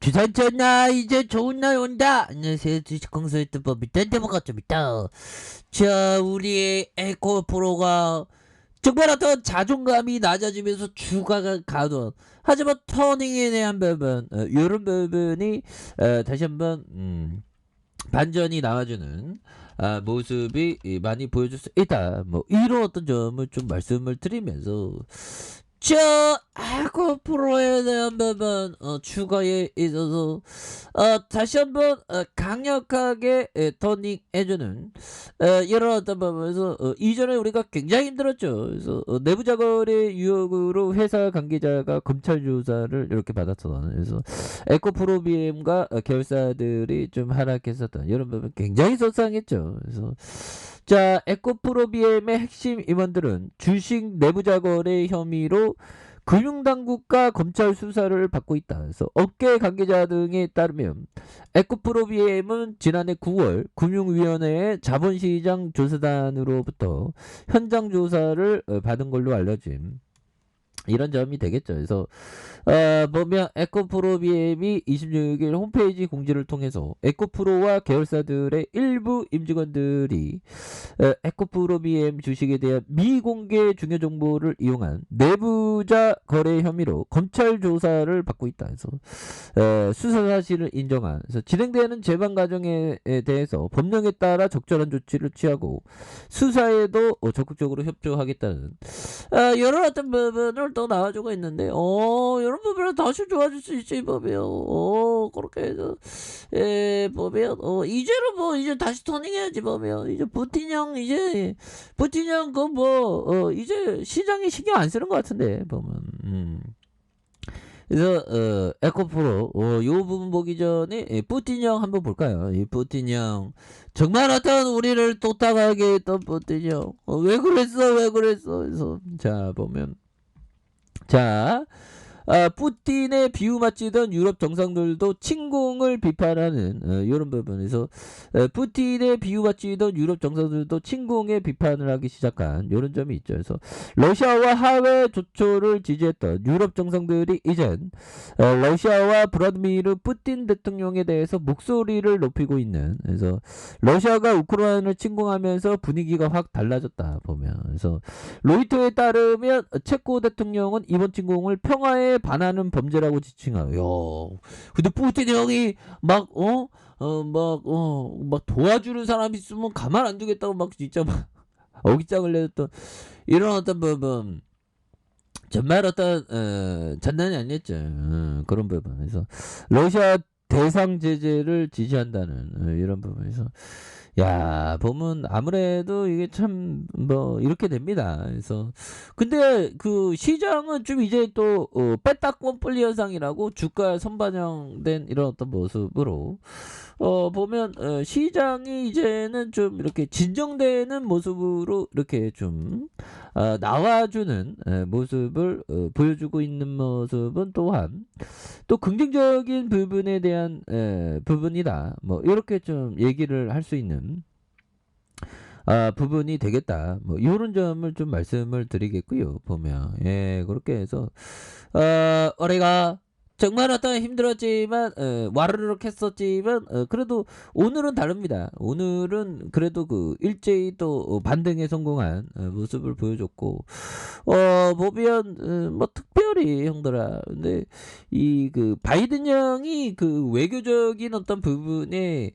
주산전나 이제 좋은 날 온다. 안녕하세요. 주식공수 유튜버 밑단데모가좀있다. 자, 우리의 에코프로가 정말 어떤 자존감이 낮아지면서 주가가 가던, 하지만 터닝에 대한 부분, 이런 부분이 다시 한번 반전이 나와주는 모습이 많이 보여줄 수 있다. 뭐 이런 어떤 점을 좀 말씀을 드리면서, 저 에코프로에 대한 부분 추가에 있어서 다시 한번 강력하게 터닝해주는 이런 어떤 부분에서, 이전에 우리가 굉장히 힘들었죠. 그래서 내부자 거래 유혹으로 회사 관계자가 검찰 조사를 이렇게 받았던, 그래서 에코프로 BM과 계열사들이 좀 하락했었던 이런 부분 굉장히 속상했죠. 그래서 자, 에코프로 BM의 핵심 임원들은 주식 내부자 거래 혐의로 금융당국과 검찰 수사를 받고 있다. 그래서 업계 관계자 등에 따르면 에코프로 BM은 지난해 9월 금융위원회의 자본시장 조사단으로부터 현장 조사를 받은 걸로 알려짐. 이런 점이 되겠죠. 그래서 보면 에코프로 BM이 26일 홈페이지 공지를 통해서 에코프로와 계열사들의 일부 임직원들이 에코프로 BM 주식에 대한 미공개 중요 정보를 이용한 내부자 거래 혐의로 검찰 조사를 받고 있다. 그래서 수사 사실을 인정한, 그래서 진행되는 재반 과정에 대해서 법령에 따라 적절한 조치를 취하고 수사에도 적극적으로 협조하겠다는 이런 어떤 부분을 또 나와주고 있는데, 이런 부분은 다시 좋아질 수 있지 보면, 그렇게 해서 보면 이제는 뭐 이제 다시 터닝해야지 보면, 이제 부틴형 그뭐 이제 시장이 신경 안 쓰는 것 같은데 보면. 그래서 에코프로 요 부분 보기 전에 뿌틴형 한번 볼까요? 이 뿌틴형 정말 어떤 우리를 또딱하게 했던 뿌틴형, 왜 그랬어? 그래서 자 보면, 자 푸틴의 비유맞지던 유럽 정상들도 침공을 비판하는 이런 부분에서, 푸틴의 비유맞지던 유럽 정상들도 침공에 비판을 하기 시작한 이런 점이 있죠. 그래서 러시아와 하해 조처를 지지했던 유럽 정상들이 이젠 러시아와 블라디미르 푸틴 대통령에 대해서 목소리를 높이고 있는, 그래서 러시아가 우크라이나를 침공하면서 분위기가 확 달라졌다 보면, 그래서 로이터에 따르면 체코 대통령은 이번 침공을 평화에 반하는 범죄라고 지칭하요. 근데 푸틴 형이 막 도와주는 사람 있으면 가만 안 두겠다고 막 진짜 막 어깃장을 내줬던 이런 어떤 부분, 정말 어떤 장난이 아니었죠. 그런 부분에서 러시아 대상 제재를 지지한다는 이런 부분에서, 야 보면 아무래도 이게 참 뭐 이렇게 됩니다. 그래서 근데 그 시장은 좀 이제 또 빼딱뻔뿔리 현상이라고 주가 선반영된 이런 어떤 모습으로 보면 시장이 이제는 좀 이렇게 진정되는 모습으로 이렇게 좀 나와주는 모습을 보여주고 있는 모습은 또한 또 긍정적인 부분에 대한 부분이다. 뭐 이렇게 좀 얘기를 할 수 있는 부분이 되겠다. 뭐 이런 점을 좀 말씀을 드리겠고요. 보면 그렇게 해서 올해가 정말 어떤 힘들었지만 와르르륵 했었지만 그래도 오늘은 다릅니다. 오늘은 그래도 그 일제히 또 반등에 성공한 모습을 보여줬고, 보면 뭐 특별히 형들아, 근데 이 그 바이든 형이 그 외교적인 어떤 부분에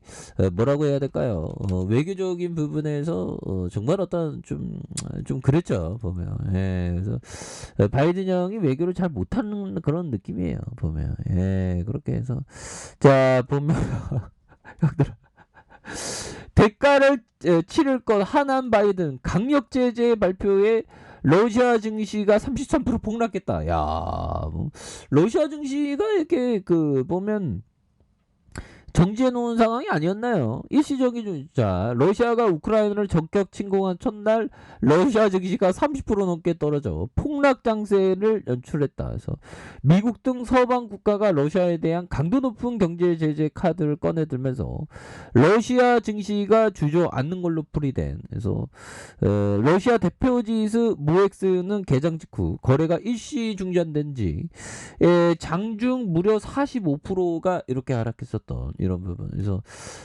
뭐라고 해야 될까요? 외교적인 부분에서 정말 어떤 좀 그랬죠 보면. 그래서 바이든 형이 외교를 잘 못하는 그런 느낌이에요 보면. 그렇게 해서 자 보면 형들아, 대가를 치를 것 하남 바이든 강력 제재 발표에 러시아 증시가 33% 폭락했다. 야, 뭐, 러시아 증시가 이렇게 그 보면 정지해 놓은 상황이 아니었나요? 일시적인 자 러시아가 우크라이나를 전격 침공한 첫날 러시아 증시가 30% 넘게 떨어져 폭락 장세를 연출했다. 그래서 미국 등 서방 국가가 러시아에 대한 강도 높은 경제 제재 카드를 꺼내들면서 러시아 증시가 주저앉는 걸로 풀이된. 그래서 러시아 대표 지수 모엑스는 개장 직후 거래가 일시 중단된 지 장중 무려 45%가 이렇게 하락했었던 이런 부분. 그래서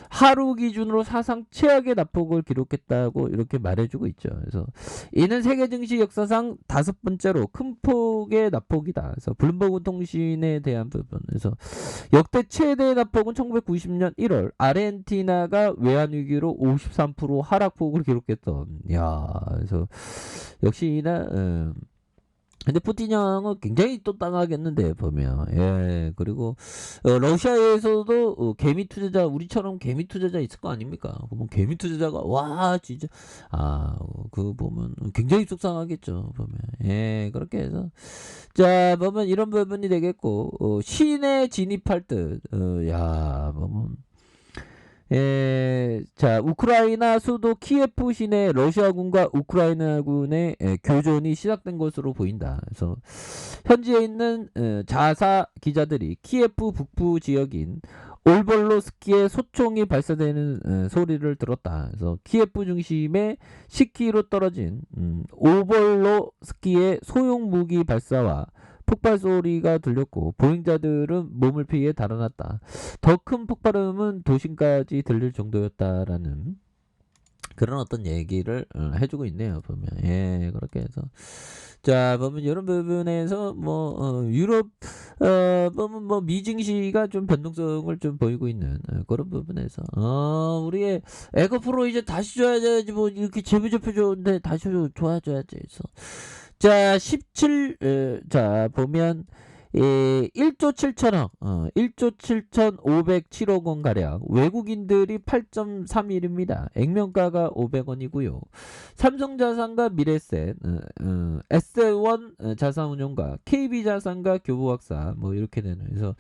하루 기준으로 사상 최악의 낙폭을 기록했다고 이렇게 말해주고 있죠. 그래서 이는 세계 증시 역사상 5번째로 큰 폭의 낙폭이다. 그래서 블룸버그 통신에 대한 부분. 그래서 역대 최대 낙폭은 1990년 1월 아르헨티나가 외환 위기로 53% 하락폭을 기록했던. 야, 그래서 역시나 근데 푸틴 형은 굉장히 또 당하겠는데 보면. 예, 그리고 러시아에서도 개미 투자자, 우리처럼 개미 투자자 있을 거 아닙니까? 보면 개미 투자자가 와 진짜 그 보면 굉장히 속상하겠죠. 보면. 예, 그렇게 해서 자 보면 이런 부분이 되겠고 시내 진입할 듯. 야 보면 자, 우크라이나 수도 키예프 시내 러시아군과 우크라이나군의 교전이 시작된 것으로 보인다. 그래서 현지에 있는 자사 기자들이 키예프 북부 지역인 올볼로스키에 소총이 발사되는 소리를 들었다. 그래서 키예프 중심에 10km 떨어진 오볼로스키의 소형 무기 발사와 폭발 소리가 들렸고 보행자들은 몸을 피해 달아났다. 더 큰 폭발음은 도심까지 들릴 정도였다라는 그런 어떤 얘기를 해주고 있네요. 보면 예 그렇게 해서 자 보면 이런 부분에서 뭐 유럽 보면 뭐 미증시가 좀 변동성을 좀 보이고 있는 그런 부분에서 우리의 에코프로 이제 다시 줘야지 뭐 이렇게 재무제표 좋은데 다시 줘야지. 그래서 자 17, 자 보면 1조 7천억 1조 7,507억 원 가량 외국인들이 8.31입니다. 액면가가 500원이고요. 삼성자산과 미래셋, 에셋원 자산운용과 KB자산과 교보학사 뭐 이렇게 되는. 그래서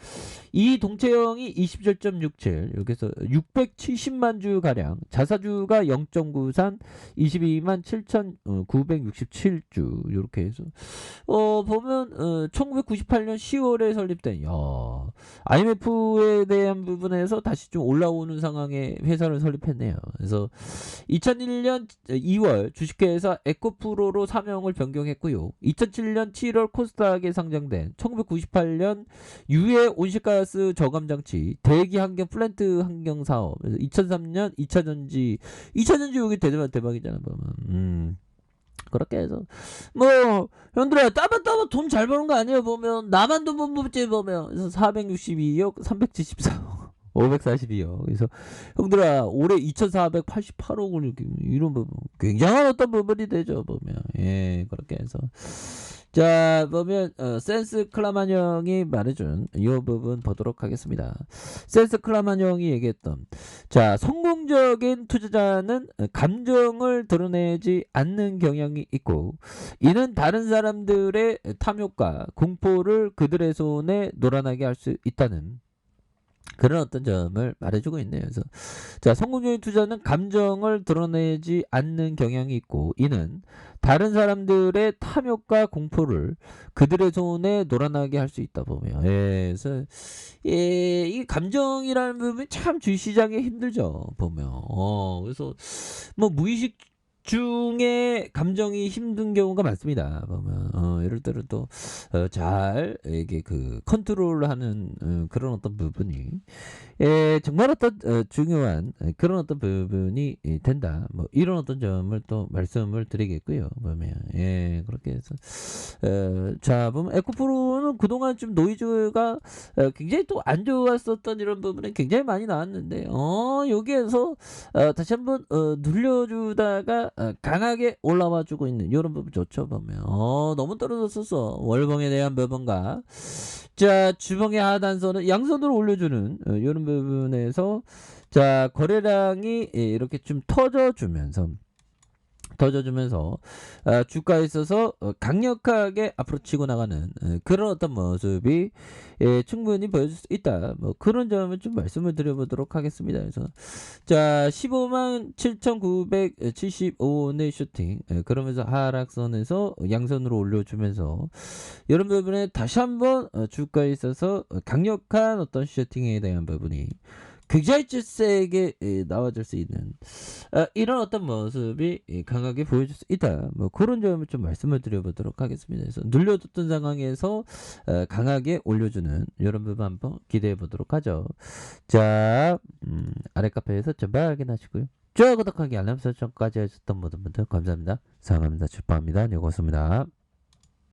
이 동체형이 27.67 여기서 670만 주 가량, 자사주가 0.93 22만 7,967주 이렇게 해서 보면 1998년 10월에 설립된 IMF에 대한 부분에서 다시 좀 올라오는 상황의 회사를 설립했네요. 그래서 2001년 2월 주식회사 에코프로로 사명을 변경했고요. 2007년 7월 코스닥에 상장된 1998년 유해 온실가스 저감 장치 대기 환경 플랜트 환경 사업. 2003년 2차전지 여기 대박이잖아 보면. 그렇게 해서 뭐 형들아 따만 돈 잘 버는 거 아니에요. 보면 나만 돈 못 벌지 보면. 그래서 462억 374억 542억. 그래서 형들아 올해 2488억을 이런 부분 굉장한 어떤 부분이 되죠 보면. 예 그렇게 해서 자 보면 센스 클라만 형이 말해준 이 부분 보도록 하겠습니다. 센스 클라만 형이 얘기했던 자 성공적인 투자자는 감정을 드러내지 않는 경향이 있고 이는 다른 사람들의 탐욕과 공포를 그들의 손에 놀아나게 할 수 있다는 그런 어떤 점을 말해주고 있네요. 그래서 자 성공적인 투자는 감정을 드러내지 않는 경향이 있고 이는 다른 사람들의 탐욕과 공포를 그들의 손에 놀아나게 할 수 있다 보면. 그래서 이 감정이라는 부분이 참 주식시장에 힘들죠 보면. 그래서 뭐 무의식 중에 감정이 힘든 경우가 많습니다. 보면 예를 들어 또 잘 이게 그 컨트롤하는 그런 어떤 부분이 정말 어떤 중요한 그런 어떤 부분이 된다. 뭐 이런 어떤 점을 또 말씀을 드리겠고요. 보면 그렇게 해서 자 보면 에코프로는 그동안 좀 노이즈가 굉장히 또 안 좋았었던 이런 부분이 굉장히 많이 나왔는데 여기에서 다시 한번 눌려주다가 강하게 올라와주고 있는 이런 부분 좋죠 보면. 너무 떨어졌었어 월봉에 대한 부분과 자 주봉의 하단선은 양선으로 올려주는 이런 부분에서 자 거래량이 이렇게 좀 터져주면서 터져주면서 주가에 있어서 강력하게 앞으로 치고 나가는 그런 어떤 모습이 충분히 보여줄 수 있다. 뭐 그런 점을 좀 말씀을 드려보도록 하겠습니다. 그래서 자 15만 7,975원의 슈팅 그러면서 하락선에서 양선으로 올려주면서 이런 부분에 다시 한번 주가에 있어서 강력한 어떤 슈팅에 대한 부분이 굉장히 세게 나와줄 수 있는 이런 어떤 모습이 강하게 보여줄 수 있다. 뭐 그런 점을 좀 말씀을 드려보도록 하겠습니다. 그래서 눌려뒀던 상황에서 강하게 올려주는 이런 부분 한번 기대해 보도록 하죠. 자, 아래 카페에서 전방 확인하시고요. 좋아요, 구독하기, 알람 설정까지 해주셨던 모든 분들 감사합니다. 사랑합니다. 축복합니다. 네, 고맙습니다.